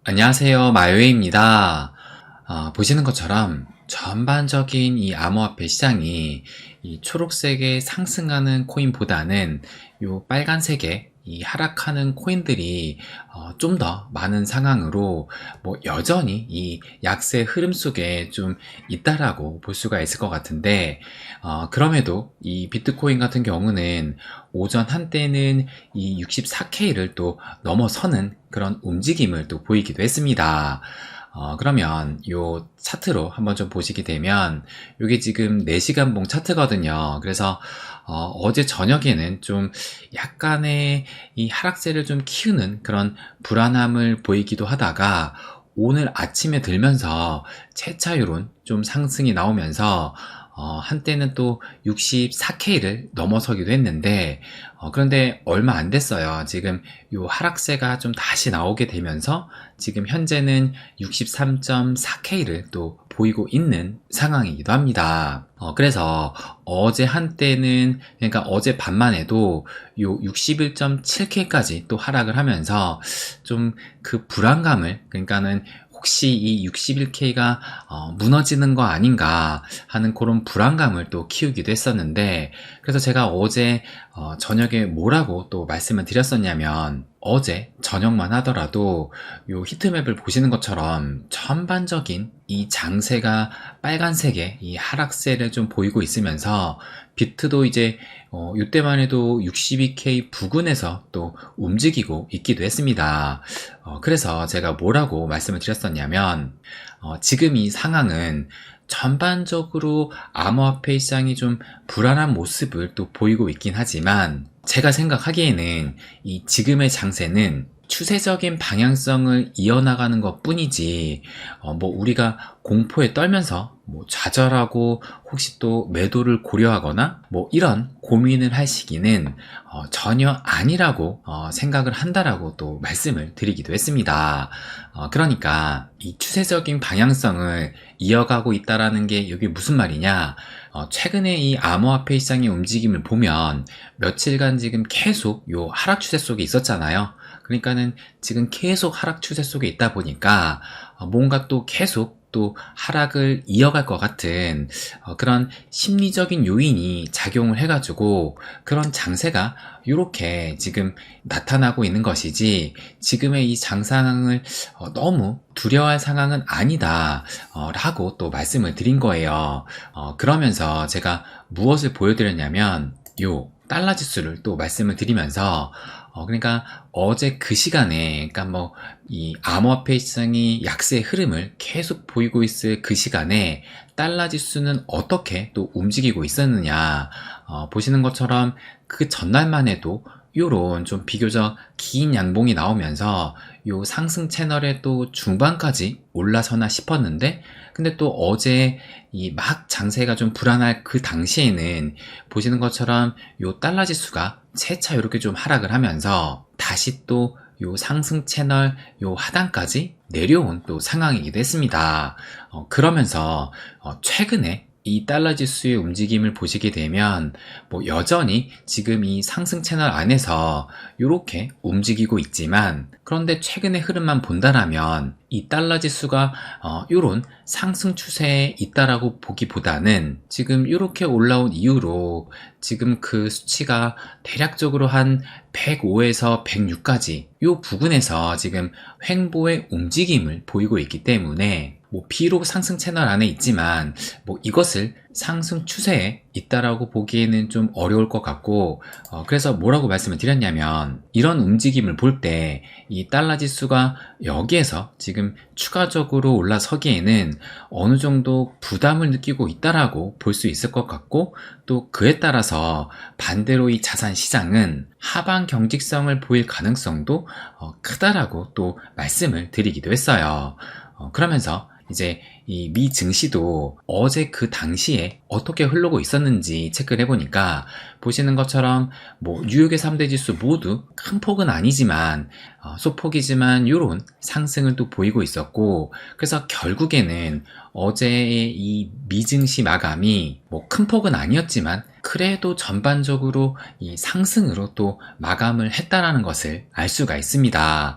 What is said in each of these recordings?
안녕하세요. 마요입니다. 보시는 것처럼 전반적인 이 암호화폐 시장이 이 초록색의 상승하는 코인보다는 요 빨간색의 이 하락하는 코인들이 좀 더 많은 상황으로 여전히 이 약세 흐름 속에 좀 있다라고 볼 수가 있을 것 같은데, 그럼에도 이 비트코인 같은 경우는 오전 한때는 이 64K를 또 넘어서는 그런 움직임을 또 보이기도 했습니다. 그러면 요 차트로 한번 좀 보시게 되면, 요게 지금 4시간 봉 차트거든요. 그래서 어제 저녁에는 좀 약간의 이 하락세를 좀 키우는 그런 불안함을 보이기도 하다가, 오늘 아침에 들면서 재차 요런 좀 상승이 나오면서 한때는 또 64K를 넘어서기도 했는데, 그런데 얼마 안 됐어요. 지금 요 하락세가 좀 다시 나오게 되면서 지금 현재는 63.4K를 또 보이고 있는 상황이기도 합니다. 그래서 어제 한때는, 그러니까 어제 밤만 해도 요 61.7K까지 또 하락을 하면서 좀 그 불안감을, 그러니까는 혹시 이 61K가 무너지는 거 아닌가 하는 그런 불안감을 또 키우기도 했었는데, 그래서 제가 어제 저녁에 뭐라고 또 말씀을 드렸었냐면, 어제 저녁만 하더라도 요 히트맵을 보시는 것처럼 전반적인 이 장세가 빨간색의 이 하락세를 좀 보이고 있으면서, 비트도 이제 이때만 해도 62K 부근에서 또 움직이고 있기도 했습니다. 그래서 제가 뭐라고 말씀을 드렸었냐면, 지금 이 상황은 전반적으로 암호화폐 시장이 좀 불안한 모습을 또 보이고 있긴 하지만, 제가 생각하기에는 이 지금의 장세는 추세적인 방향성을 이어나가는 것 뿐이지, 우리가 공포에 떨면서 좌절하고 혹시 또 매도를 고려하거나 이런 고민을 할 시기는 전혀 아니라고 생각을 한다라고 또 말씀을 드리기도 했습니다. 그러니까 이 추세적인 방향성을 이어가고 있다라는 게 이게 무슨 말이냐? 최근에 이 암호화폐 시장의 움직임을 보면 며칠간 지금 계속 요 하락 추세 속에 있었잖아요. 그러니까는 지금 계속 하락 추세 속에 있다 보니까 뭔가 또 계속 또 하락을 이어갈 것 같은 그런 심리적인 요인이 작용을 해가지고 그런 장세가 이렇게 지금 나타나고 있는 것이지, 지금의 이 장상황을 너무 두려워할 상황은 아니다 라고 또 말씀을 드린 거예요. 그러면서 제가 무엇을 보여드렸냐면, 요 달러 지수를 또 말씀을 드리면서, 그러니까 어제 그 시간에, 그러니까 이 암호화폐 시장이 약세 흐름을 계속 보이고 있을 그 시간에 달러 지수는 어떻게 또 움직이고 있었느냐, 보시는 것처럼 그 전날만 해도 요런 좀 비교적 긴 양봉이 나오면서 요 상승 채널의 또 중반까지 올라서나 싶었는데, 근데 또 어제 이 막 장세가 좀 불안할 그 당시에는 보시는 것처럼 요 달러 지수가 채차 이렇게 좀 하락을 하면서 다시 또 요 상승 채널 요 하단까지 내려온 또 상황이기도 했습니다. 그러면서 최근에 이 달러 지수의 움직임을 보시게 되면 여전히 지금 이 상승 채널 안에서 이렇게 움직이고 있지만, 그런데 최근의 흐름만 본다라면 이 달러 지수가 이런 상승 추세에 있다라고 보기보다는 지금 이렇게 올라온 이후로 지금 그 수치가 대략적으로 한 105에서 106까지 이 부근에서 지금 횡보의 움직임을 보이고 있기 때문에, 비록 상승 채널 안에 있지만 이것을 상승 추세에 있다라고 보기에는 좀 어려울 것 같고, 그래서 뭐라고 말씀을 드렸냐면, 이런 움직임을 볼 때 이 달러 지수가 여기에서 지금 추가적으로 올라서기에는 어느 정도 부담을 느끼고 있다라고 볼 수 있을 것 같고, 또 그에 따라서 반대로 이 자산 시장은 하방 경직성을 보일 가능성도 크다라고 또 말씀을 드리기도 했어요. 그러면서 이제 이 미 증시도 어제 그 당시에 어떻게 흐르고 있었는지 체크를 해보니까, 보시는 것처럼 뉴욕의 3대 지수 모두 큰 폭은 아니지만 소폭이지만 요런 상승을 또 보이고 있었고, 그래서 결국에는 어제의 이 미증시 마감이 큰 폭은 아니었지만 그래도 전반적으로 이 상승으로 또 마감을 했다라는 것을 알 수가 있습니다.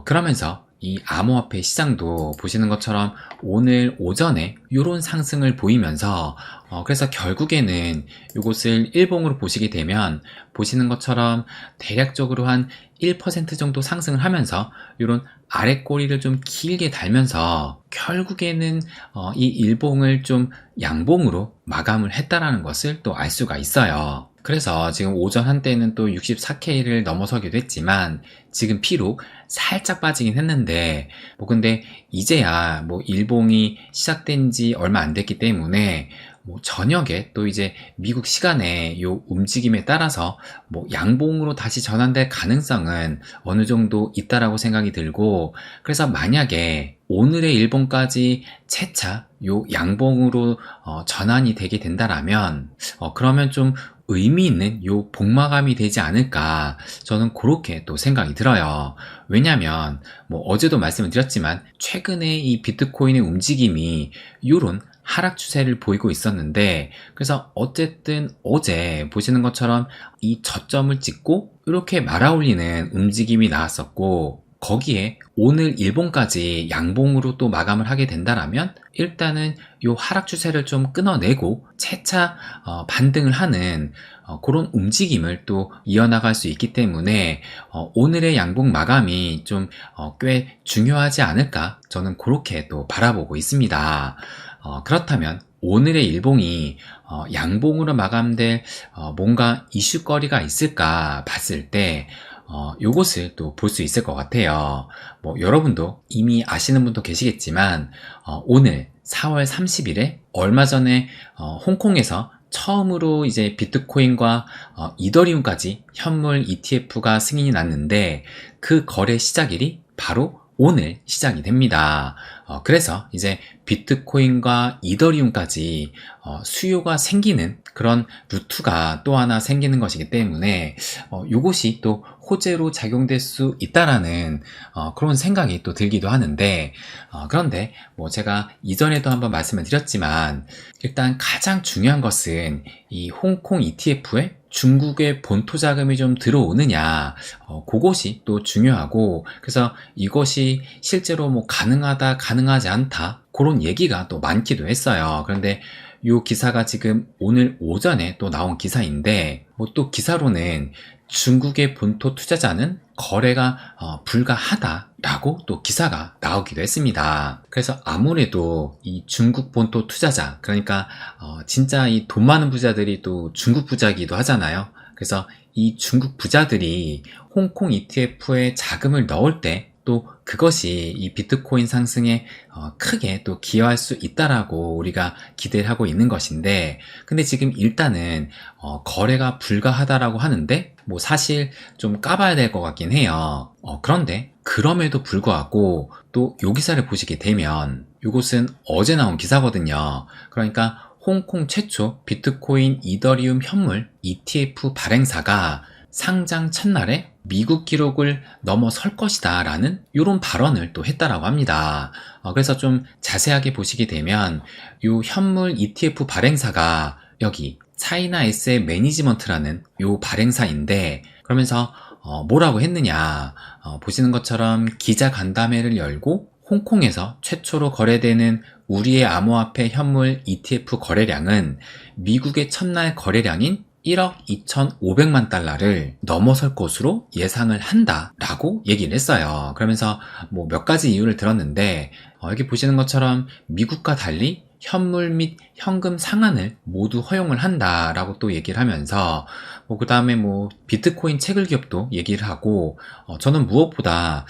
그러면서 이 암호화폐 시장도 보시는 것처럼 오늘 오전에 이런 상승을 보이면서 그래서 결국에는 이것을 일봉으로 보시게 되면 보시는 것처럼 대략적으로 한 1% 정도 상승을 하면서 이런 아래 꼬리를 좀 길게 달면서 결국에는 이 일봉을 좀 양봉으로 마감을 했다라는 것을 또 알 수가 있어요. 그래서 지금 오전 한때는 또 64K를 넘어서기도 했지만 지금 비록 살짝 빠지긴 했는데 근데 이제야 일봉이 시작된 지 얼마 안 됐기 때문에 저녁에 또 이제 미국 시간의 요 움직임에 따라서 양봉으로 다시 전환될 가능성은 어느 정도 있다라고 생각이 들고, 그래서 만약에 오늘의 일봉까지 채차 요 양봉으로 전환이 되게 된다라면 그러면 좀 의미 있는 요 복마감이 되지 않을까, 저는 그렇게 또 생각이 들어요. 왜냐면 어제도 말씀을 드렸지만 최근에 이 비트코인의 움직임이 요런 하락 추세를 보이고 있었는데, 그래서 어쨌든 어제 보시는 것처럼 이 저점을 찍고 이렇게 말아올리는 움직임이 나왔었고, 거기에 오늘 일봉까지 양봉으로 또 마감을 하게 된다라면 일단은 요 하락 추세를 좀 끊어내고 채차 반등을 하는 그런 움직임을 또 이어나갈 수 있기 때문에 오늘의 양봉 마감이 좀 꽤 중요하지 않을까, 저는 그렇게 또 바라보고 있습니다. 그렇다면 오늘의 일봉이 양봉으로 마감될 뭔가 이슈거리가 있을까 봤을 때 요것을 또 볼 수 있을 것 같아요. 여러분도 이미 아시는 분도 계시겠지만 오늘 4월 30일에 얼마 전에 홍콩에서 처음으로 이제 비트코인과 이더리움까지 현물 ETF가 승인이 났는데 그 거래 시작일이 바로 오늘 시작이 됩니다. 그래서 이제 비트코인과 이더리움까지 수요가 생기는 그런 루트가 또 하나 생기는 것이기 때문에 이것이 또 호재로 작용될 수 있다라는 그런 생각이 또 들기도 하는데, 그런데 제가 이전에도 한번 말씀을 드렸지만 일단 가장 중요한 것은 이 홍콩 ETF에 중국의 본토 자금이 좀 들어오느냐, 그것이 또 중요하고, 그래서 이것이 실제로 가능하다 가능하지 않다 그런 얘기가 또 많기도 했어요. 그런데 이 기사가 지금 오늘 오전에 또 나온 기사인데 또 기사로는 중국의 본토 투자자는 거래가 불가하다라고 또 기사가 나오기도 했습니다. 그래서 아무래도 이 중국 본토 투자자, 그러니까 진짜 이 돈 많은 부자들이 또 중국 부자기도 하잖아요. 그래서 이 중국 부자들이 홍콩 ETF에 자금을 넣을 때 또 그것이 이 비트코인 상승에 크게 또 기여할 수 있다라고 우리가 기대를 하고 있는 것인데, 근데 지금 일단은 거래가 불가하다라고 하는데 사실 좀 까봐야 될 것 같긴 해요. 그런데 그럼에도 불구하고 또 요 기사를 보시게 되면, 이것은 어제 나온 기사거든요. 그러니까 홍콩 최초 비트코인 이더리움 현물 ETF 발행사가 상장 첫날에 미국 기록을 넘어설 것이다 라는 이런 발언을 또 했다라고 합니다. 그래서 좀 자세하게 보시게 되면 이 현물 ETF 발행사가 여기 차이나 에셋 매니지먼트라는 이 발행사인데, 그러면서 뭐라고 했느냐, 보시는 것처럼 기자 간담회를 열고 홍콩에서 최초로 거래되는 우리의 암호화폐 현물 ETF 거래량은 미국의 첫날 거래량인 1억 2,500만 달러를 넘어설 것으로 예상을 한다라고 얘기를 했어요. 그러면서 몇 가지 이유를 들었는데, 여기 보시는 것처럼 미국과 달리 현물 및 현금 상환을 모두 허용을 한다라고 또 얘기를 하면서 그 다음에 비트코인 채굴 기업도 얘기를 하고, 저는 무엇보다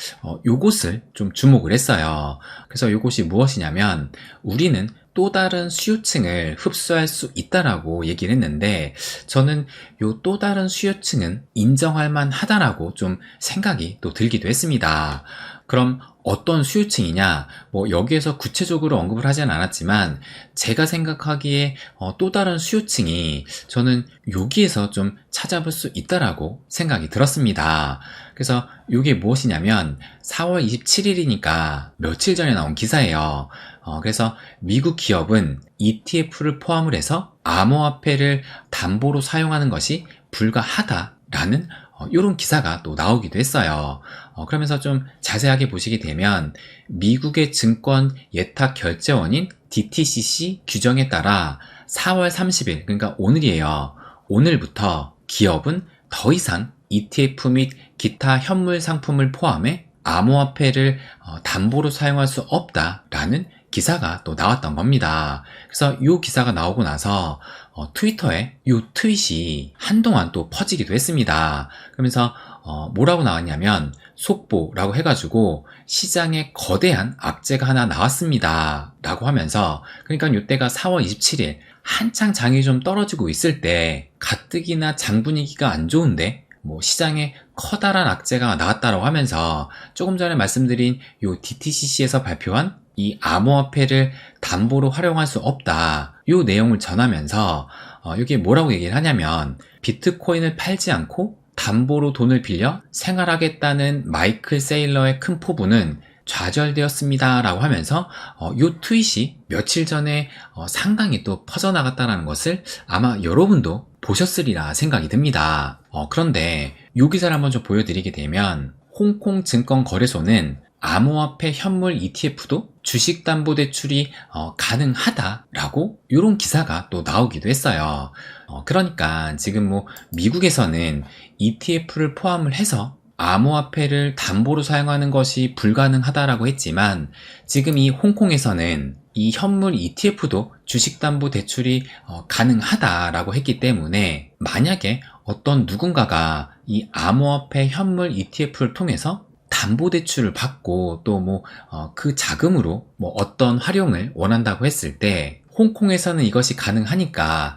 요것을 좀 주목을 했어요. 그래서 요것이 무엇이냐면, 우리는 또 다른 수요층을 흡수할 수 있다라고 얘기를 했는데, 저는 요 또 다른 수요층은 인정할 만하다라고 좀 생각이 또 들기도 했습니다. 그럼 어떤 수요층이냐, 여기에서 구체적으로 언급을 하진 않았지만 제가 생각하기에 또 다른 수요층이 저는 여기에서 좀 찾아볼 수 있다라고 생각이 들었습니다. 그래서 이게 무엇이냐면 4월 27일이니까 며칠 전에 나온 기사예요. 그래서 미국 기업은 ETF를 포함을 해서 암호화폐를 담보로 사용하는 것이 불가하다라는 요런 기사가 또 나오기도 했어요. 그러면서 좀 자세하게 보시게 되면 미국의 증권 예탁 결제원인 DTCC 규정에 따라 4월 30일, 그러니까 오늘이에요. 오늘부터 기업은 더 이상 ETF 및 기타 현물 상품을 포함해 암호화폐를 담보로 사용할 수 없다라는 기사가 또 나왔던 겁니다. 그래서 이 기사가 나오고 나서 트위터에 이 트윗이 한동안 또 퍼지기도 했습니다. 그러면서 뭐라고 나왔냐면 속보라고 해가지고 시장에 거대한 악재가 하나 나왔습니다 라고 하면서, 그러니까 이때가 4월 27일 한창 장이 좀 떨어지고 있을 때 가뜩이나 장 분위기가 안 좋은데 뭐 시장에 커다란 악재가 나왔다고 하면서 조금 전에 말씀드린 요 DTCC에서 발표한 이 암호화폐를 담보로 활용할 수 없다, 요 내용을 전하면서 이게 뭐라고 얘기를 하냐면 비트코인을 팔지 않고 담보로 돈을 빌려 생활하겠다는 마이클 세일러의 큰 포부는 좌절되었습니다 라고 하면서 이 트윗이 며칠 전에 상당히 또 퍼져나갔다는 것을 아마 여러분도 보셨으리라 생각이 듭니다. 그런데 이 기사를 한번 좀 보여드리게 되면 홍콩 증권거래소는 암호화폐 현물 ETF도 주식담보대출이 가능하다라고 이런 기사가 또 나오기도 했어요. 그러니까 지금 뭐 미국에서는 ETF를 포함을 해서 암호화폐를 담보로 사용하는 것이 불가능하다라고 했지만 지금 이 홍콩에서는 이 현물 ETF도 주식담보대출이 가능하다라고 했기 때문에 만약에 어떤 누군가가 이 암호화폐 현물 ETF를 통해서 담보대출을 받고 또 뭐 그 자금으로 뭐 어떤 활용을 원한다고 했을 때 홍콩에서는 이것이 가능하니까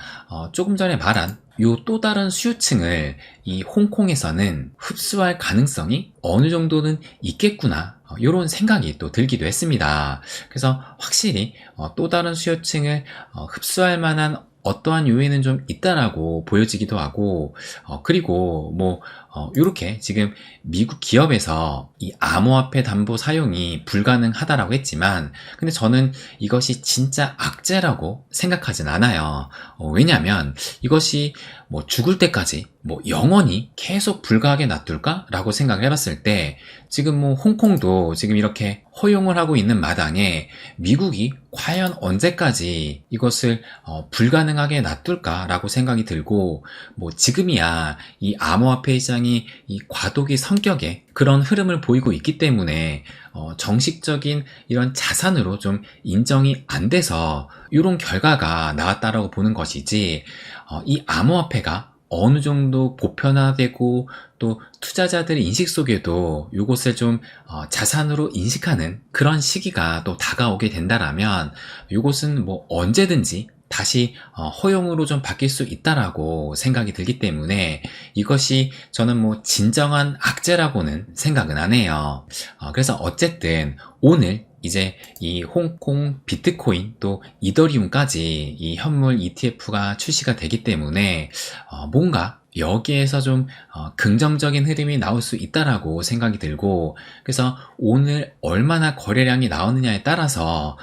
조금 전에 말한 요 또 다른 수요층을 이 홍콩에서는 흡수할 가능성이 어느 정도는 있겠구나, 이런 생각이 또 들기도 했습니다. 그래서 확실히 또 다른 수요층을 흡수할 만한 어떠한 요인은 좀 있다라고 보여지기도 하고, 그리고 뭐 이렇게 지금 미국 기업에서 이 암호화폐 담보 사용이 불가능하다라고 했지만, 근데 저는 이것이 진짜 악재라고 생각하진 않아요. 왜냐하면 이것이 뭐 죽을 때까지 뭐 영원히 계속 불가하게 놔둘까? 라고 생각을 해봤을 때 지금 뭐 홍콩도 지금 이렇게 허용을 하고 있는 마당에 미국이 과연 언제까지 이것을 불가능하게 놔둘까? 라고 생각이 들고, 뭐 지금이야 이 암호화폐 시장이 이 과도기 성격의 그런 흐름을 보이고 있기 때문에 정식적인 이런 자산으로 좀 인정이 안 돼서 이런 결과가 나왔다라고 보는 것이지, 이 암호화폐가 어느 정도 보편화되고 또 투자자들의 인식 속에도 이것을 좀 자산으로 인식하는 그런 시기가 또 다가오게 된다라면 이것은 뭐 언제든지 다시 허용으로 좀 바뀔 수 있다라고 생각이 들기 때문에 이것이 저는 뭐 진정한 악재라고는 생각은 안 해요. 그래서 어쨌든 오늘 이제 이 홍콩 비트코인 또 이더리움까지 이 현물 ETF가 출시가 되기 때문에 뭔가 여기에서 좀 긍정적인 흐름이 나올 수 있다라고 생각이 들고, 그래서 오늘 얼마나 거래량이 나오느냐에 따라서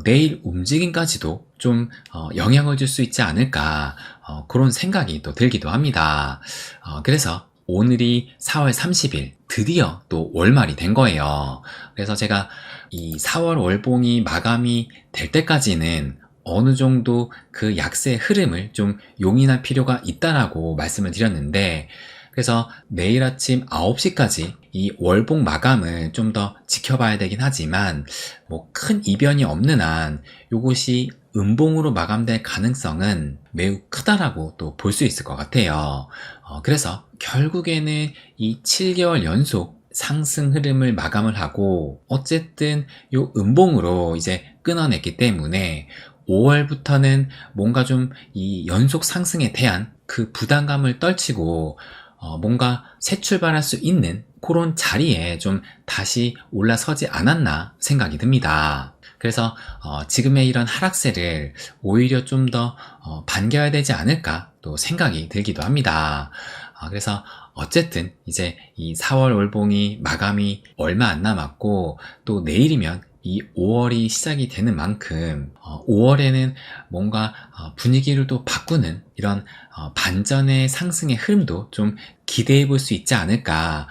내일 움직임까지도 좀 영향을 줄 수 있지 않을까, 그런 생각이 또 들기도 합니다. 그래서 오늘이 4월 30일 드디어 또 월말이 된 거예요. 그래서 제가 이 4월 월봉이 마감이 될 때까지는 어느 정도 그 약세의 흐름을 좀 용인할 필요가 있다라고 말씀을 드렸는데, 그래서 내일 아침 9시까지 이 월봉 마감을 좀 더 지켜봐야 되긴 하지만 뭐 큰 이변이 없는 한 요것이 음봉으로 마감될 가능성은 매우 크다라고 또 볼 수 있을 것 같아요. 그래서 결국에는 이 7개월 연속 상승 흐름을 마감을 하고 어쨌든 요 음봉으로 이제 끊어냈기 때문에 5월부터는 뭔가 좀 이 연속 상승에 대한 그 부담감을 떨치고 뭔가 새 출발할 수 있는 그런 자리에 좀 다시 올라서지 않았나 생각이 듭니다. 그래서 지금의 이런 하락세를 오히려 좀 더 반겨야 되지 않을까 또 생각이 들기도 합니다. 그래서 어쨌든 이제 이 4월 월봉이 마감이 얼마 안 남았고 또 내일이면 이 5월이 시작이 되는 만큼 5월에는 뭔가 분위기를 또 바꾸는 이런 반전의 상승의 흐름도 좀 기대해 볼 수 있지 않을까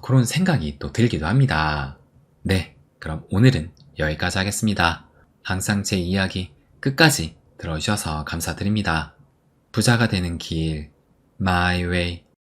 그런 생각이 또 들기도 합니다. 네, 그럼 오늘은 여기까지 하겠습니다. 항상 제 이야기 끝까지 들어주셔서 감사드립니다. 부자가 되는 길, My Way.